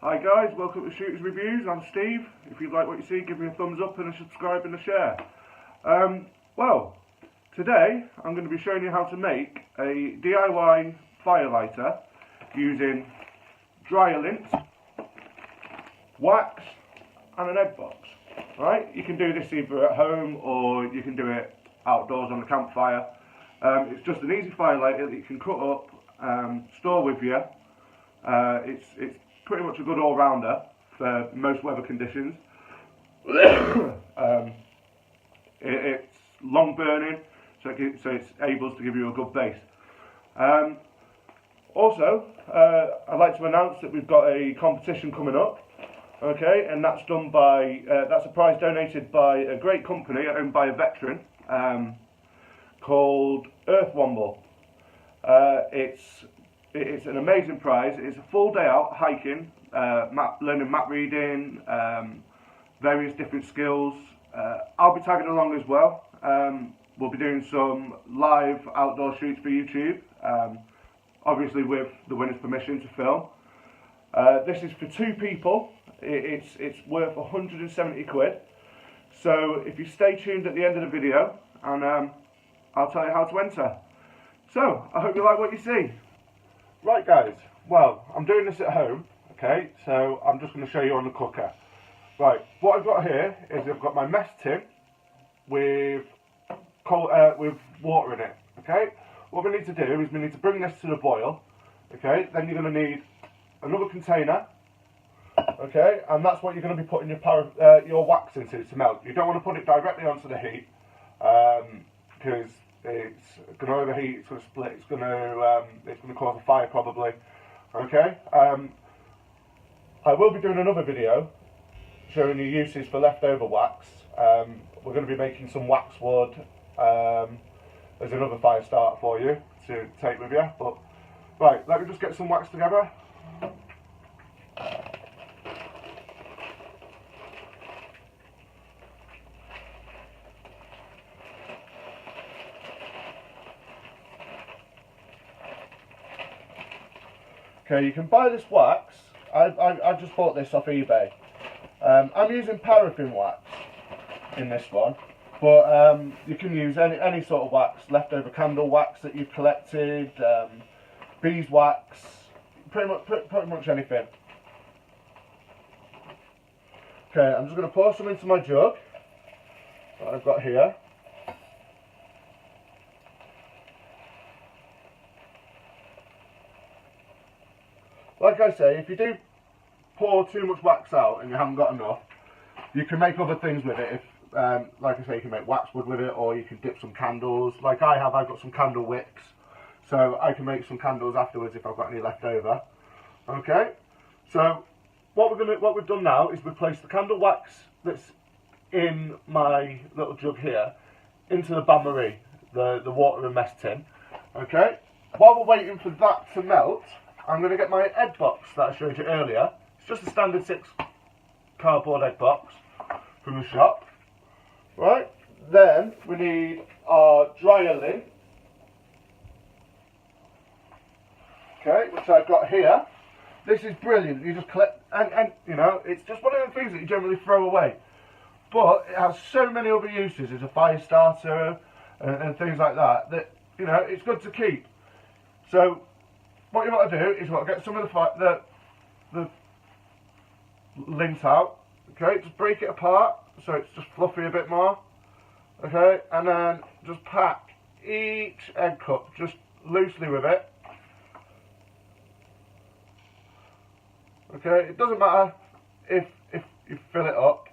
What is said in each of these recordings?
Hi guys, welcome to Shooters Reviews. I'm Steve. If you like what you see, give me a thumbs up and a subscribe and a share. Well, today I'm going to be showing you how to make a DIY firelighter using dryer lint, wax and an egg box. Right? You can do this either at home or you can do it outdoors on the campfire. It's just an easy firelighter that you can cut up, store with you. It's pretty much a good all-rounder for most weather conditions. It's long burning, so it's able to give you a good base. Also, I'd like to announce that we've got a competition coming up. Okay, and that's done by that's a prize donated by a great company owned by a veteran called EarthWomble. It's an amazing prize. It's a full day out hiking, learning map reading, various different skills. I'll be tagging along as well. We'll be doing some live outdoor shoots for YouTube, obviously with the winner's permission to film. This is for 2 people. It's worth 170 quid. So if you stay tuned at the end of the video, and I'll tell you how to enter. So I hope you like what you see. Right guys, well, I'm doing this at home, okay, so I'm just going to show you on the cooker. Right, what I've got here is I've got my mess tin with water in it, okay. What we need to do is we need to bring this to the boil, okay, then you're going to need another container, okay, and that's what you're going to be putting your wax into to melt. You don't want to put it directly onto the heat, because it's going to overheat, it's going to split, it's going to cause a fire probably. Okay. I will be doing another video showing you uses for leftover wax. We're going to be making some waxwood as another fire starter for you to take with you. But right, let me just get some wax together. Okay, you can buy this wax. I just bought this off eBay. I'm using paraffin wax in this one, but you can use any sort of wax, leftover candle wax that you've collected, beeswax, pretty much anything. Okay, I'm just going to pour some into my jug that I've got here. Like I say, if you do pour too much wax out and you haven't got enough, you can make other things with it. Like I say, you can make waxwood with it, or you can dip some candles. Like I've got some candle wicks, so I can make some candles afterwards if I've got any left over. Okay, so what we've done now is we've placed the candle wax that's in my little jug here into the bain-marie, the water and mess tin. Okay, while we're waiting for that to melt, I'm going to get my egg box that I showed you earlier. It's just a standard 6 cardboard egg box from the shop. Right, then we need our dryer lint. Okay, which I've got here. This is brilliant. You just collect, and you know, it's just one of the things that you generally throw away. But it has so many other uses as a fire starter and things like that, that, you know, it's good to keep. So what you want to do is you want to get some of the lint out, okay, just break it apart so it's just fluffy a bit more, okay, and then just pack each egg cup just loosely with it, okay. It doesn't matter if you fill it up,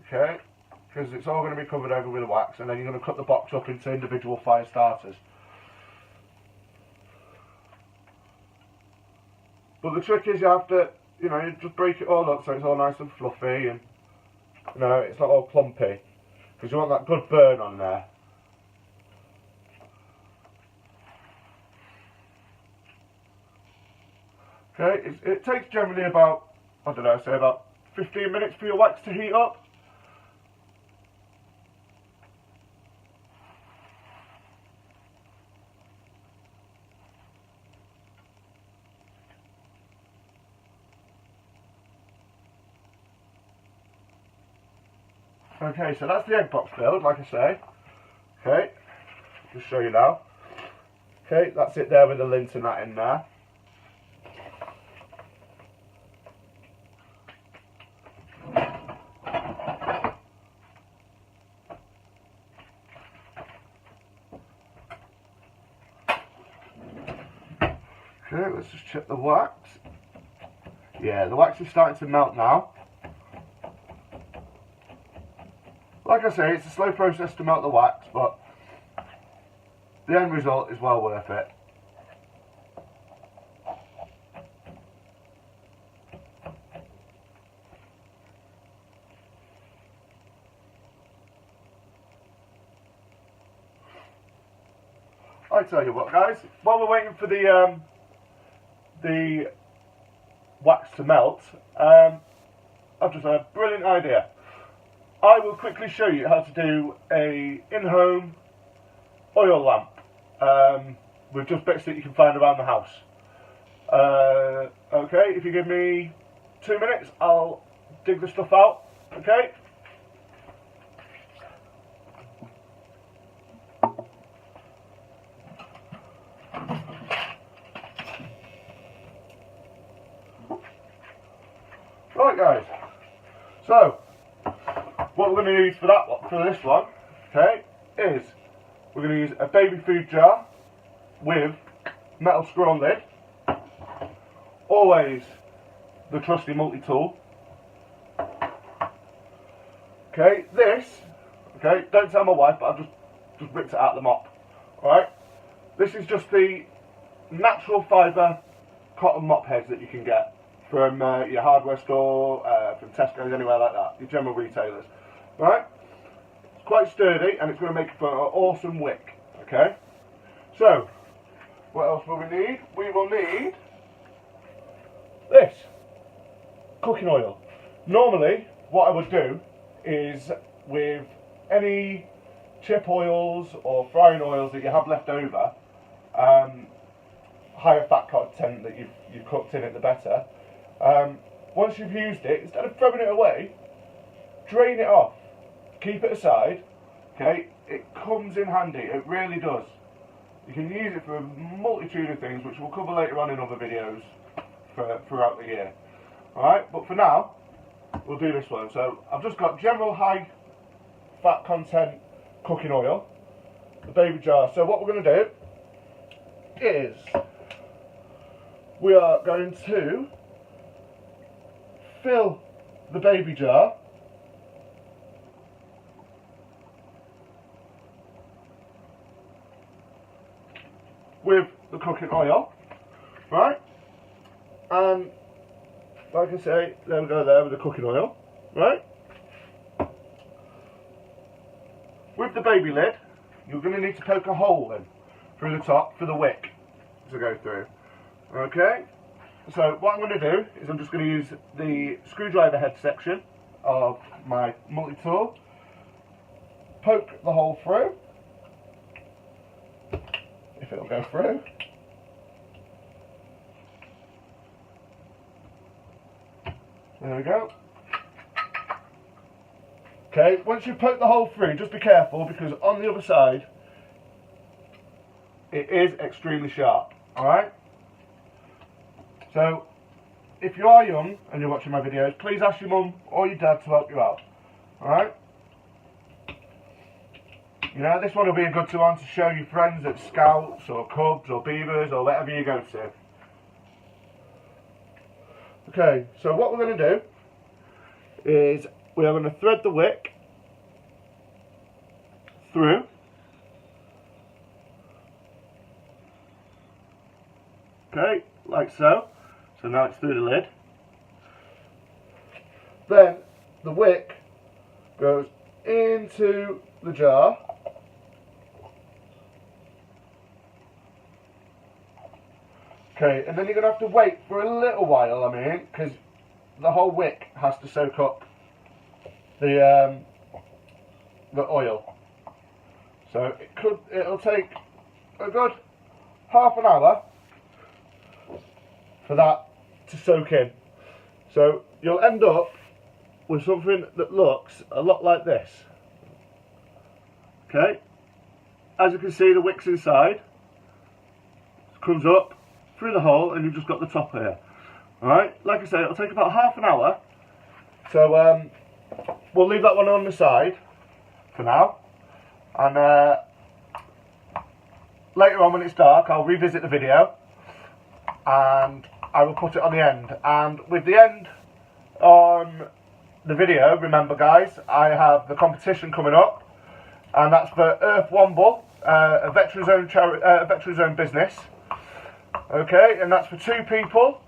okay, because it's all going to be covered over with wax, and then you're going to cut the box up into individual fire starters. But the trick is you have to, you know, you just break it all up so it's all nice and fluffy, and, you know, it's not all clumpy, because you want that good burn on there. Okay, it takes generally about, I don't know, say about 15 minutes for your wax to heat up. Okay, so that's the egg box filled, like I say. Okay, just show you now. Okay, that's it there with the lint and that in there. Okay, let's just check the wax. Yeah, the wax is starting to melt now. Like I say, it's a slow process to melt the wax, but the end result is well worth it. I tell you what, guys, while we're waiting for the wax to melt, I've just had a brilliant idea. I will quickly show you how to do a in-home oil lamp with just bits that you can find around the house. Okay, if you give me 2 minutes, I'll dig the stuff out. Okay. Right, guys. So, what we're going to use for this one, okay, is we're going to use a baby food jar with metal screw-on lid. Always the trusty multi-tool. Okay, don't tell my wife, but I've just ripped it out of the mop. Alright, this is just the natural fibre cotton mop heads that you can get from your hardware store, from Tesco's, anywhere like that, your general retailers. Right? It's quite sturdy and it's going to make for an awesome wick. Okay? So, what else will we need? We will need this cooking oil. Normally, what I would do is with any chip oils or frying oils that you have left over, higher fat content that you've cooked in it, the better. Once you've used it, instead of throwing it away, drain it off. Keep it aside. Okay, it comes in handy. It really does. You can use it for a multitude of things, which we'll cover later on in other videos throughout the year. Alright, but for now, we'll do this one. So I've just got general high fat content cooking oil, the baby jar. So what we're going to do is we are going to fill the baby jar with the cooking oil, right? And like I say, there we go there with the cooking oil, right? With the baby lid, you're going to need to poke a hole in through the top for the wick to go through. Okay? So what I'm going to do is I'm just going to use the screwdriver head section of my multi-tool, poke the hole through, if it'll go through. There we go. Okay, once you poke the hole through, just be careful because on the other side it is extremely sharp. Alright? So, if you are young and you're watching my videos, please ask your mum or your dad to help you out. Alright? You know, this one will be a good one to show your friends at Scouts or Cubs or Beavers or whatever you go to. Okay, so what we're going to do is we are going to thread the wick through. Okay, like so. So now it's through the lid. Then the wick goes into the jar. Okay, and then you're going to have to wait for a little while, because the whole wick has to soak up the oil. So it'll take a good half an hour for that to soak in. So you'll end up with something that looks a lot like this. Okay, as you can see, the wick's inside, comes up through the hole, and you've just got the top here. Alright, like I say, it'll take about half an hour, so we'll leave that one on the side for now, and later on when it's dark I'll revisit the video and I will put it on the end. And with the end on the video, remember guys, I have the competition coming up, and that's for EarthWomble, a veterans-owned business. Okay, and that's for 2 people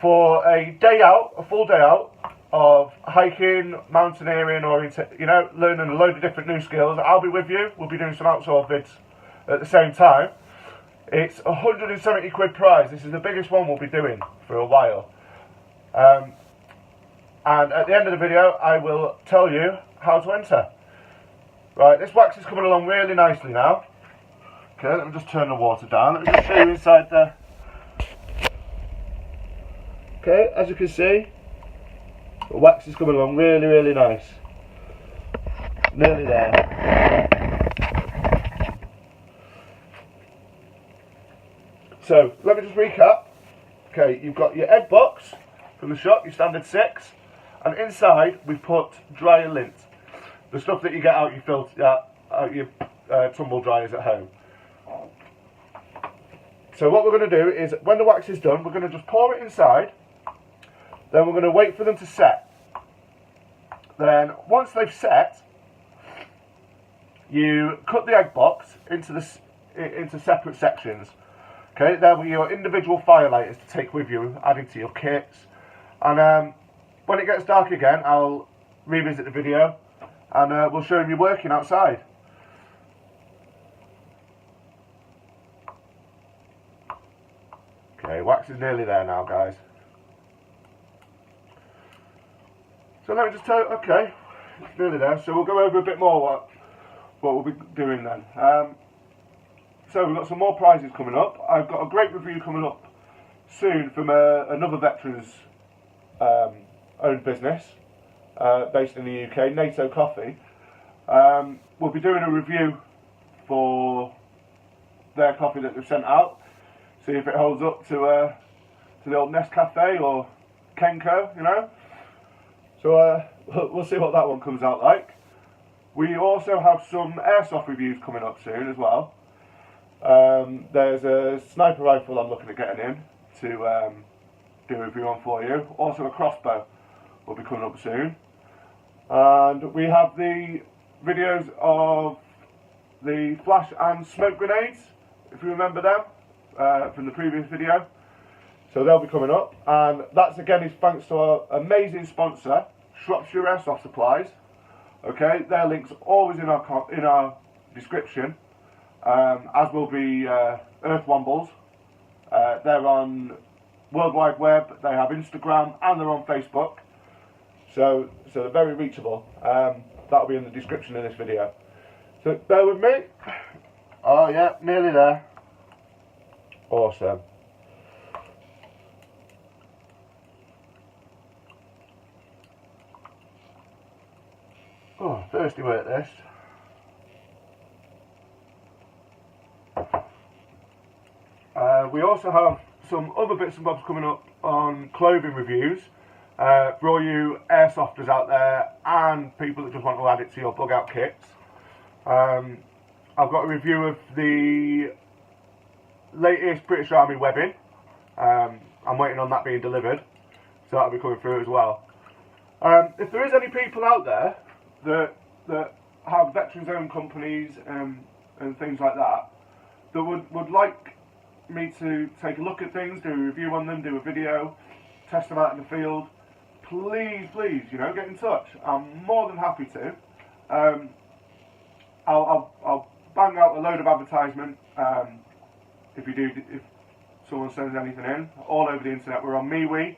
for a day out, a full day out of hiking, mountaineering, or learning a load of different new skills. I'll be with you. We'll be doing some outdoor vids at the same time. It's 170 quid prize. This is the biggest one we'll be doing for a while. And at the end of the video, I will tell you how to enter. Right, this wax is coming along really nicely now. Okay, let me just turn the water down. Let me just show you inside there. Okay, as you can see, the wax is coming along really, really nice. Nearly there. So, let me just recap. Okay, you've got your egg box from the shop, your standard 6, and inside we've put dryer lint. The stuff that you get out your tumble dryers at home. So what we're going to do is, when the wax is done, we're going to just pour it inside. Then we're going to wait for them to set. Then, once they've set, you cut the egg box into separate sections. Okay, there will be your individual firelighters to take with you, adding to your kits. And when it gets dark again, I'll revisit the video, and we'll show you working outside. Okay, wax is nearly there now, guys. So let me just tell you, okay, it's nearly there. So we'll go over a bit more what we'll be doing then. So we've got some more prizes coming up. I've got a great review coming up soon from another veterans owned business based in the UK, NATO Coffee. We'll be doing a review for their coffee that they've sent out. See if it holds up to the old Nest Cafe or Kenko, you know. So we'll see what that one comes out like. We also have some airsoft reviews coming up soon as well. There's a sniper rifle I'm looking at getting in to do a review on for you. Also a crossbow will be coming up soon. And we have the videos of the flash and smoke grenades, if you remember them, from the previous video. So they'll be coming up, and that's again is thanks to our amazing sponsor, Shropshire Airsoft Supplies. Okay, their links are always in our description, as will be EarthWomble's. They're on World Wide Web, they have Instagram, and they're on Facebook. So they're very reachable. That'll be in the description of this video. So bear with me. Oh yeah, nearly there. Awesome. Oh, thirsty work this. We also have some other bits and bobs coming up on clothing reviews for all you airsofters out there and people that just want to add it to your bug out kits. I've got a review of the latest British Army webbing. I'm waiting on that being delivered, so that'll be coming through as well. If there is any people out there that have veterans-owned companies and things like that would like me to take a look at things, do a review on them, do a video, test them out in the field, please, you know, get in touch. I'm more than happy to. I'll bang out a load of advertisement if someone sends anything in, all over the internet. We're on MeWe.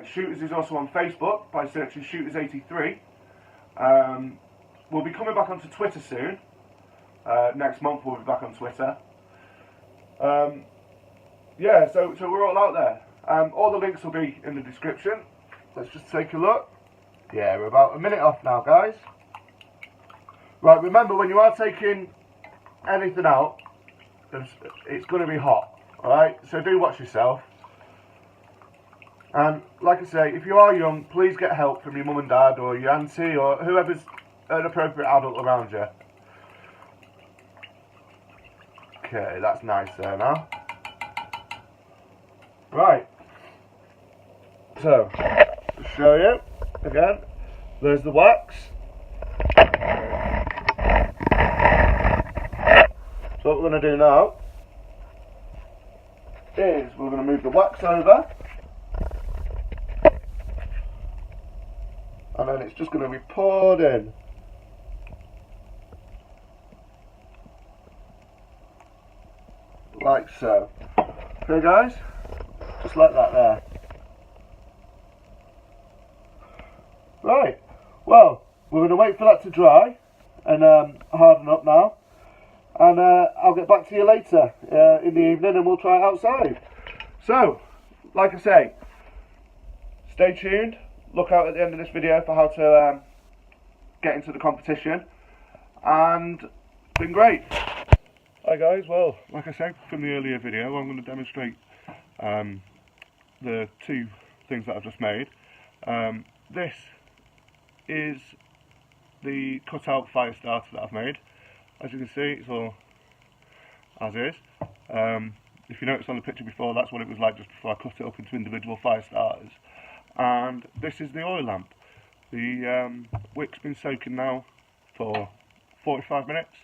Shooters is also on Facebook by searching Shooters83. We'll be coming back onto Twitter soon. Next month we'll be back on Twitter. Yeah, so we're all out there. All the links will be in the description. Let's just take a look. Yeah, we're about a minute off now, guys. Right, remember when you are taking anything out, it's going to be hot, alright? So do watch yourself. And like I say, if you are young, please get help from your mum and dad or your auntie or whoever's an appropriate adult around you. Okay, that's nice there now. Right. So, to show you again, there's the wax. So what we're going to do now is we're going to move the wax over, and then it's just going to be poured in. Like so. Okay guys, just like that there. Right, well, we're going to wait for that to dry and harden up now. And I'll get back to you later in the evening and we'll try it outside. So, like I say, stay tuned. Look out at the end of this video for how to get into the competition. And it's been great. Hi guys, well, like I said from the earlier video, I'm going to demonstrate the two things that I've just made. This is the cutout fire starter that I've made. As you can see, it's all as is. If you noticed on the picture before, that's what it was like just before I cut it up into individual fire starters. And this is the oil lamp. The wick's been soaking now for 45 minutes.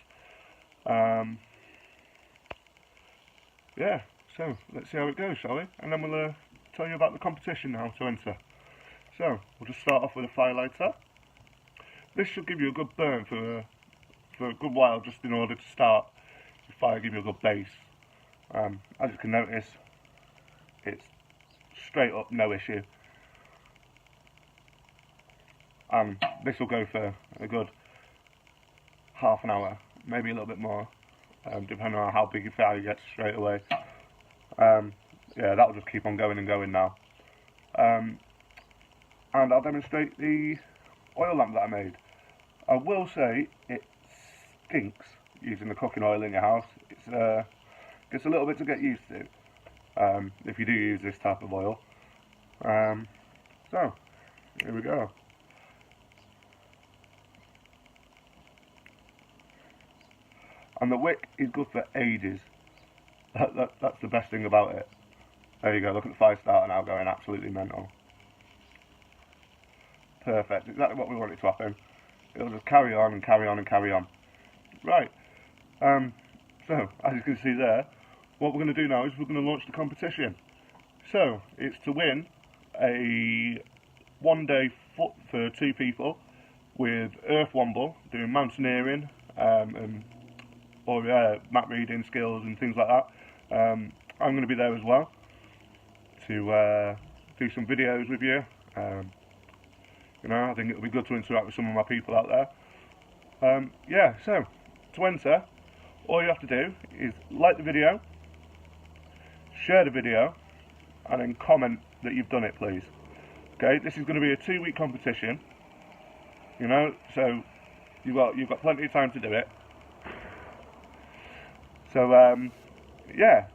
Yeah, so let's see how it goes, shall we? And then we'll tell you about the competition now to enter. So, we'll just start off with a fire lighter. This should give you a good burn for a good while, just in order to start the fire, give you a good base. As you can notice, it's straight up no issue. This will go for a good half an hour, maybe a little bit more, depending on how big your fire gets straight away. Yeah, that'll just keep on going and going now. And I'll demonstrate the oil lamp that I made. I will say it stinks using the cooking oil in your house. It's a little bit to get used to if you do use this type of oil. So here we go. And the wick is good for ages. That's the best thing about it. There you go, look at the fire starter now going absolutely mental. Perfect, exactly what we want it to happen. It'll just carry on and carry on and carry on. Right, so as you can see there, what we're going to do now is we're going to launch the competition. So, it's to win a one-day foot for 2 people with EarthWomble, doing mountaineering or map reading skills and things like that. I'm going to be there as well to do some videos with you. You know, I think it'll be good to interact with some of my people out there. Yeah, so to enter, all you have to do is like the video, share the video, and then comment that you've done it, please. Okay, this is going to be a 2-week competition. You know, so you've got plenty of time to do it. So yeah.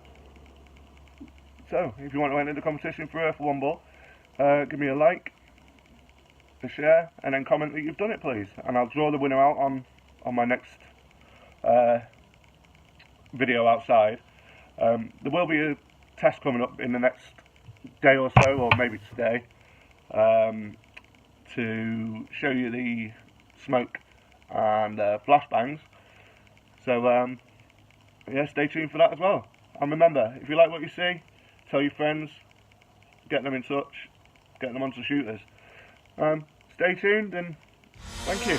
So if you want to enter the competition for EarthWomble, give me a like, a share, and then comment that you've done it, please, and I'll draw the winner out on my next video outside. There will be a test coming up in the next day or so, or maybe today, to show you the smoke and flashbangs. So yeah, stay tuned for that as well. And remember, if you like what you see, tell your friends, get them in touch, get them onto shooters. Stay tuned and thank you.